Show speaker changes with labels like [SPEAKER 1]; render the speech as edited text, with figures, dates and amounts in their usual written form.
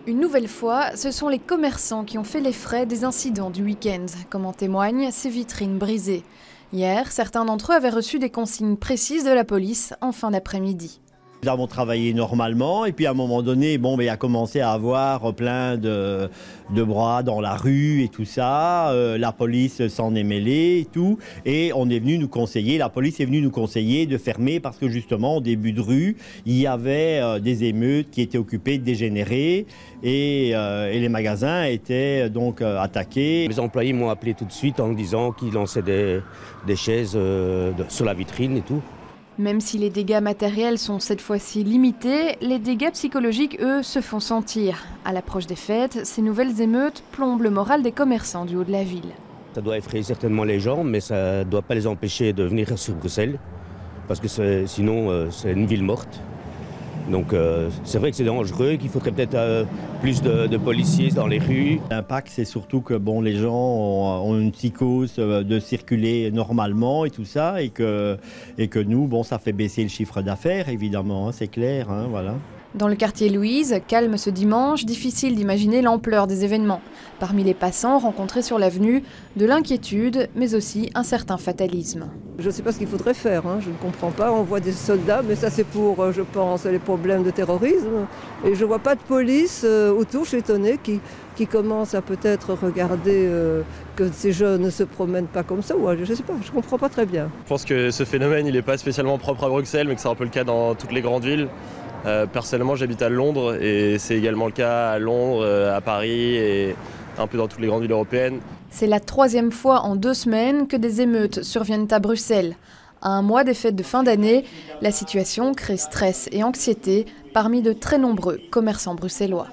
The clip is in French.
[SPEAKER 1] Une nouvelle fois, ce sont les commerçants qui ont fait les frais des incidents du week-end, comme en témoignent ces vitrines brisées. Hier, certains d'entre eux avaient reçu des consignes précises de la police en fin d'après-midi.
[SPEAKER 2] Nous avons travaillé normalement et puis à un moment donné, il a commencé à avoir plein de bras dans la rue et tout ça. La police s'en est mêlée et tout. Et on est venu nous conseiller, la police est venue nous conseiller de fermer parce que justement, au début de rue, il y avait des émeutes qui étaient occupées de dégénérer et les magasins étaient donc attaqués.
[SPEAKER 3] Les employés m'ont appelé tout de suite en me disant qu'ils lançaient des chaises sur la vitrine et tout.
[SPEAKER 1] Même si les dégâts matériels sont cette fois-ci limités, les dégâts psychologiques, eux, se font sentir. À l'approche des fêtes, ces nouvelles émeutes plombent le moral des commerçants du haut de la ville.
[SPEAKER 3] Ça doit effrayer certainement les gens, mais ça ne doit pas les empêcher de venir sur Bruxelles, parce que sinon c'est une ville morte. Donc c'est vrai que c'est dangereux, qu'il faudrait peut-être plus de policiers dans les rues.
[SPEAKER 2] L'impact, c'est surtout que les gens ont une psychose de circuler normalement et tout ça, et que nous, ça fait baisser le chiffre d'affaires, évidemment, c'est clair, voilà.
[SPEAKER 1] Dans le quartier Louise, calme ce dimanche, difficile d'imaginer l'ampleur des événements. Parmi les passants rencontrés sur l'avenue, de l'inquiétude, mais aussi un certain fatalisme.
[SPEAKER 4] Je ne sais pas ce qu'il faudrait faire, je ne comprends pas. On voit des soldats, mais ça c'est pour, je pense, les problèmes de terrorisme. Et je ne vois pas de police autour, je suis étonnée, qui commence à peut-être regarder que ces jeunes ne se promènent pas comme ça. Ouais, je ne sais pas, je ne comprends pas très bien.
[SPEAKER 5] Je pense que ce phénomène, il n'est pas spécialement propre à Bruxelles, mais que c'est un peu le cas dans toutes les grandes villes. Personnellement, j'habite à Londres et c'est également le cas à Londres, à Paris et un peu dans toutes les grandes villes européennes.
[SPEAKER 1] C'est la 3e fois en 2 semaines que des émeutes surviennent à Bruxelles. À un mois des fêtes de fin d'année, la situation crée stress et anxiété parmi de très nombreux commerçants bruxellois.